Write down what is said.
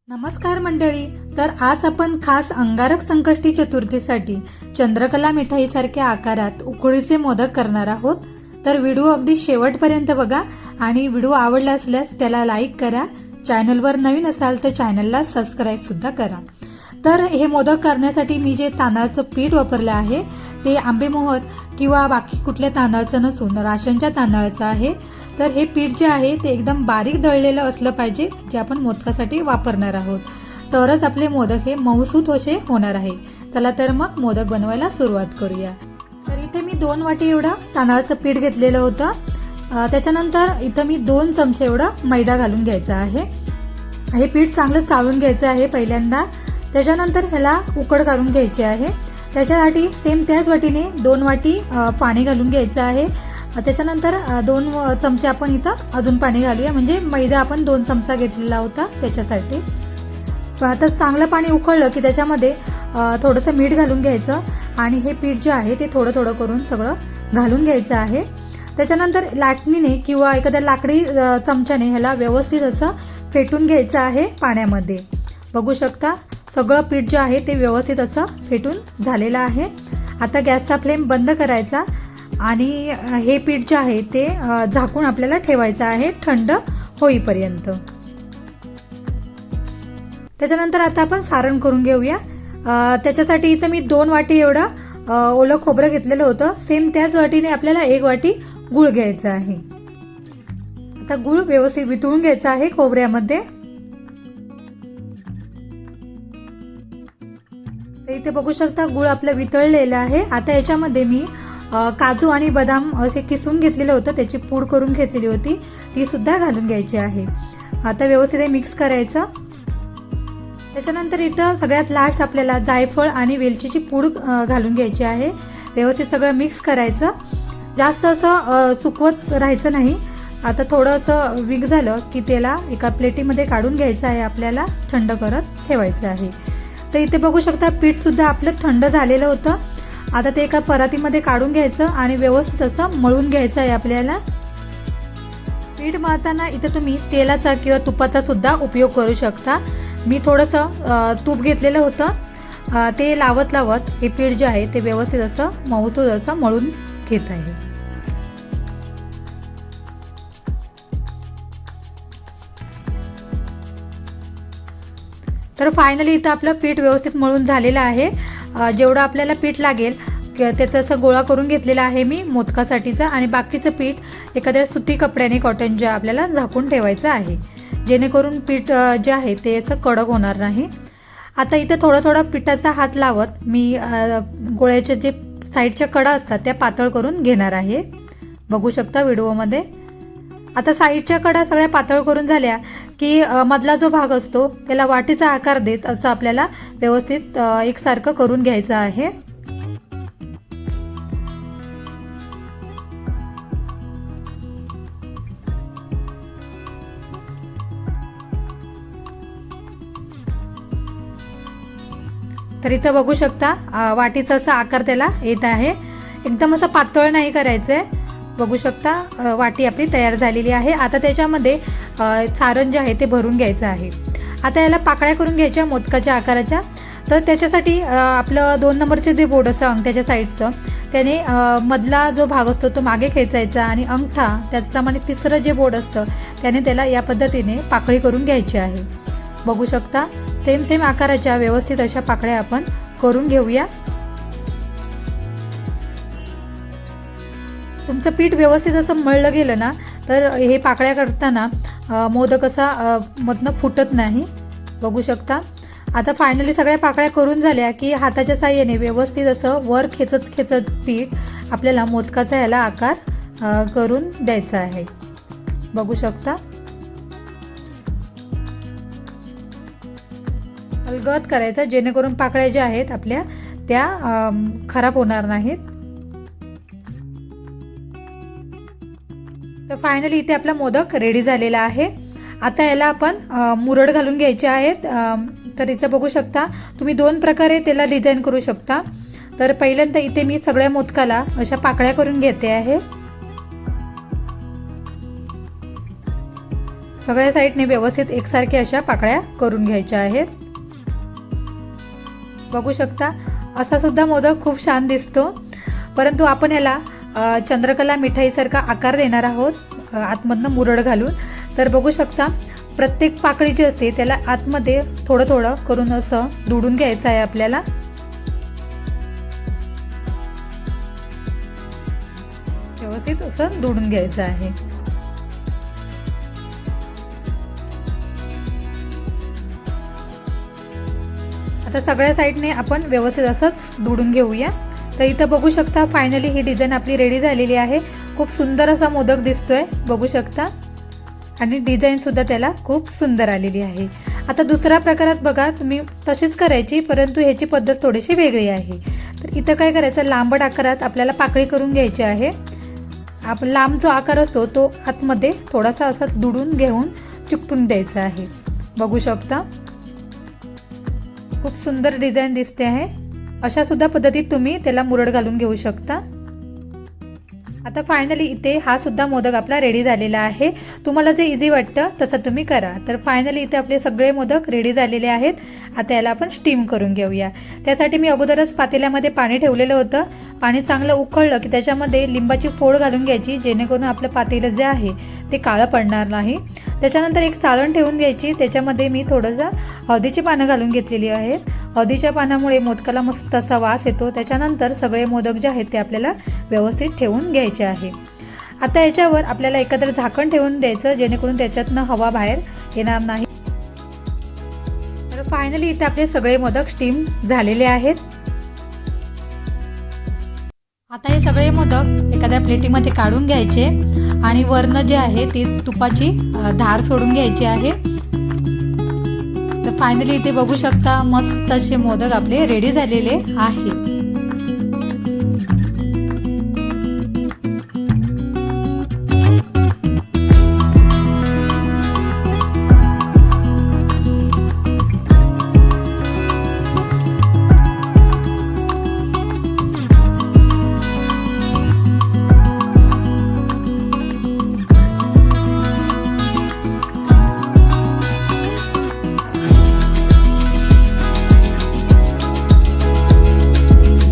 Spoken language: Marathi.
नमस्कार मंडळी. तर आज आपण खास अंगारक संकष्टी चतुर्थीसाठी चंद्रकला मिठाईसारख्या आकारात उकडीचे मोदक करणार आहोत. तर व्हिडिओ अगदी शेवटपर्यंत बघा आणि व्हिडिओ आवडला असल्यास त्याला लाईक करा. चॅनलवर नवीन असाल तर चॅनलला सबस्क्राईब सुद्धा करा. तर हे मोदक करण्यासाठी मी जे तांदळाचं पीठ वापरलं आहे ते आंबेमोहर किंवा बाकी कुठल्या तांदळाचं नसून राशनच्या तांदळाचं आहे. तर हे पीठ जे आहे ते एकदम बारीक दळलेलं असलं पाहिजे, जे आपण मोदकासाठी वापरणार आहोत. तरच आपले मोदक हे मऊसूत असे होणार आहे. चला तर मग मोदक बनवायला सुरुवात करूया. तर इथे मी 2 वाटी एवढं तांदळाचं पीठ घेतलेलं होतं. त्याच्यानंतर इथं मी 2 चमचे एवढं मैदा घालून घ्यायचा आहे. हे पीठ चांगलं चाळून घ्यायचं आहे पहिल्यांदा. त्याच्यानंतर ह्याला उकड काढून घ्यायची आहे. त्याच्यासाठी सेम त्याच वाटीने 2 वाटी पाणी घालून घ्यायचं आहे. त्याच्यानंतर 2 चमचे आपण इथं अजून पाणी घालूया, म्हणजे मैदा आपण 2 चमचा घेतलेला होता त्याच्यासाठी. आता चांगलं पाणी उकळलं की त्याच्यामध्ये थोडंसं मीठ घालून घ्यायचं आणि हे पीठ जे आहे ते थोडं थोडं करून सगळं घालून घ्यायचं आहे. त्याच्यानंतर लाटणीने किंवा एखाद्या लाकडी चमच्याने ह्याला व्यवस्थित असं फेटून घ्यायचं आहे पाण्यामध्ये. बघू शकता सगळं पीठ जे आहे ते व्यवस्थित असं फेटून झालेलं आहे. आता गॅसचा फ्लेम बंद करायचा आणि हे पीठ जे आहे ते झाकून आपल्याला ठेवायचं आहे थंड होईपर्यंत. त्याच्यानंतर आता आपण सारण करून घेऊया. त्याच्यासाठी इथं मी 2 वाटी एवढं ओलं खोबरं घेतलेलं होतं. सेम त्याच वाटीने आपल्याला 1 वाटी गूळ घ्यायचा आहे. आता गूळ व्यवस्थित वितळून घ्यायचा आहे खोबऱ्यामध्ये. तर इथे बघू शकता गूळ आपलं वितळलेलं आहे. आता याच्यामध्ये मी काजू आणि बदाम असे किसून घेतलेलं होतं, त्याची पूड करून घेतलेली होती, ती सुद्धा घालून घ्यायची आहे. आता व्यवस्थित हे मिक्स करायचं. त्याच्यानंतर इथं सगळ्यात लास्ट आपल्याला जायफळ आणि वेलचीची पूड घालून घ्यायची आहे. व्यवस्थित सगळं मिक्स करायचं. जास्त असं सुकवत राहायचं नाही. आता थोडंसं विक झालं की त्याला एका प्लेटीमध्ये काढून घ्यायचं आहे, आपल्याला थंड करत ठेवायचं आहे. तर इथे बघू शकता पीठ सुद्धा आपलं थंड झालेलं होतं. आता ते एका परातीमध्ये काढून घ्यायचं आणि व्यवस्थित असं मळून घ्यायचं आहे आपल्याला. पीठ मळताना इथं तुम्ही तेलाचा किंवा तुपाचा सुद्धा उपयोग करू शकता. मी थोडंसं तूप घेतलेलं होतं, ते लावत लावत हे पीठ जे आहे ते व्यवस्थित असं मऊसूत असं मळून घेत आहे. तर फायनली इथं आपलं पीठ व्यवस्थित मळून झालेलं आहे. जेवढं आपल्याला पीठ लागेल त्याचं असं गोळा करून घेतलेला आहे मी मोदकासाठीचा, आणि बाकीचं पीठ एखाद्या सुती कपड्याने कॉटनच्या आपल्याला झाकून ठेवायचं आहे, जेणेकरून पीठ जे आहे ते याचं कडक होणार नाही. आता इथं थोडं थोडं पिठाचा हात लावत मी गोळ्याच्या जे साईडच्या कडा असतात त्या पातळ करून घेणार आहे. बघू शकता व्हिडिओमध्ये. आता साईडच्या कडा सगळ्या पातळ करून झाल्या की मधला जो भाग असतो त्याला वाटीचा आकार देत असं आपल्याला व्यवस्थित एकसारखं करून घ्यायचं आहे. तर इथं बघू शकता वाटीचा असा आकार त्याला येत आहे. एकदम असं पातळ नाही करायचं आहे. बघू शकता वाटी आपली तयार झालेली आहे. आता त्याच्यामध्ये सारण जे आहे ते भरून घ्यायचं आहे. आता याला पाकळ्या करून घ्यायच्या मोदकाच्या आकाराच्या. तर त्याच्यासाठी आपलं 2 नंबरचे जे बोट असतं अंगठ्याच्या साईडचं, त्याने मधला जो भाग असतो तो मागे खेचायचा आणि अंगठा त्याचप्रमाणे तिसरं जे बोट असतं त्याने त्याला या पद्धतीने पाकळी करून घ्यायची आहे. बघू शकता सेम आकाराच्या व्यवस्थित अशा पाकळ्या आपण करून घेऊया. तुमचं पीठ व्यवस्थित असं मळलं गेलं ना तर हे पाकळ्या करताना मोदक असा मधनं फुटत नाही. बघू शकता. आता फायनली सगळ्या पाकळ्या करून झाल्या की हाताच्या साहाय्याने व्यवस्थित असं वर खेचत पीठ आपल्याला मोदकाचा ह्याला आकार करून द्यायचा आहे. बघू शकता. अलगद करायचा, जेणेकरून पाकळ्या ज्या आहेत आपल्या त्या खराब होणार नाहीत. तर फायनली इथे आपला मोदक रेडी झालेला आहे. आता याला आपण मुरड घालून घ्यायचे आहेत. तर इथं बघू शकता तुम्ही 2 प्रकारे त्याला डिझाईन करू शकता. तर पहिल्यांदा इथे मी सगळ्या मोदकाला अशा पाकळ्या करून घेते आहे. सगळ्या साईडने व्यवस्थित एकसारखे अशा पाकळ्या करून घ्यायच्या आहेत. बघू शकता असा सुद्धा मोदक खूप छान दिसतो, परंतु आपण याला चंद्रकला मिठाईसारखा आकार देणार आहोत आतमधनं मुरड घालून. तर बघू शकता प्रत्येक पाकळी जी असते त्याला आतमध्ये थोडं थोडं करून असं दुडून घ्यायचं आहे आपल्याला. व्यवस्थित असं दुडून घ्यायचं आहे. आता सगळ्या साईडने आपण व्यवस्थित असंच दुडून घेऊया. तर इथं बघू शकता फायनली ही डिझाईन आपली रेडी झालेली आहे. खूप सुंदर असा मोदक दिसतोय बघू शकता, आणि डिझाईन सुद्धा त्याला खूप सुंदर आलेली आहे. आता दुसऱ्या प्रकारात बघा तुम्ही तशीच करायची, परंतु ह्याची पद्धत थोडीशी वेगळी आहे. तर इथं काय करायचं, लांबट आकारात आपल्याला पाकळी करून घ्यायची आहे. आपण लांब जो आकार असतो तो आतमध्ये थोडासा असा दुडून घेऊन चिकटून द्यायचा आहे. बघू शकता खूप सुंदर डिझाईन दिसते आहे. अशा सुद्धा पद्धतीत तुम्ही त्याला मुरड घालून घेऊ शकता. आता फायनली इथे हा सुद्धा मोदक आपला रेडी झालेला आहे. तुम्हाला जे इझी वाटतं तसं तुम्ही करा. तर फायनली इथे आपले सगळे मोदक रेडी झालेले आहेत. आता याला आपण स्टीम करून घेऊया. त्यासाठी मी अगोदरच पातेल्यामध्ये पाणी ठेवलेलं होतं. पाणी चांगलं उकळलं की त्याच्यामध्ये लिंबाची फोड घालून घ्यायची, जेणेकरून आपलं पातेलं जे आहे ते काळं पडणार नाही. त्याच्यानंतर एक चाळण ठेवून घ्यायची, त्याच्यामध्ये मी थोडंसं हळदीची पानं घालून घेतलेली आहेत. हळदीच्या पानामुळे मोदकाला मस्त असा वास येतो. त्याच्यानंतर सगळे मोदक जे आहेत ते आपल्याला व्यवस्थित ठेवून घ्यायचे आहे. आता याच्यावर आपल्याला एकत्र झाकण ठेवून द्यायचं, जेणेकरून त्याच्यातनं हवा बाहेर येणार नाही. तर फायनली इथे आपले सगळे मोदक स्टीम झालेले आहेत. आता हे सगळे मोदक एखाद्या प्लेटीमध्ये काढून घ्यायचे आणि वरनं जे आहे ती तुपाची धार सोडून घ्यायची आहे. तर फायनली इथे बघू शकता मस्त असे मोदक आपले रेडी झालेले आहे.